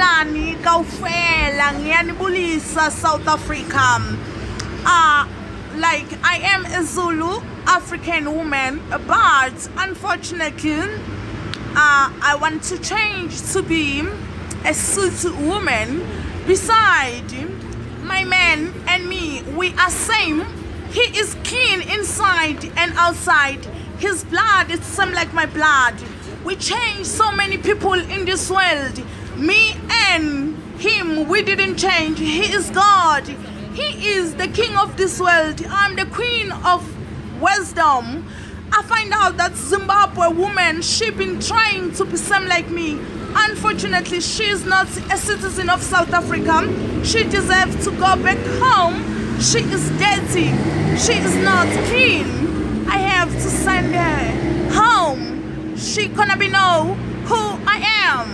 Sanibonani kaufela ngiyanibulisa South Africa. Like I am a Zulu African woman, but unfortunately I want to change to be a Sotho woman. Besides, my man and me, we are same. He is keen inside and outside. His blood is same like my blood. We changed so many people in this world. Me and him, we didn't change. He is God. He is the king of this world. I'm the queen of wisdom. I find out that Zimbabwe woman, she been trying to be same like me. Unfortunately, she is not a citizen of South Africa. She deserves to go back home. She is dirty. She is not clean. I have to send her home. She gonna be know who I am.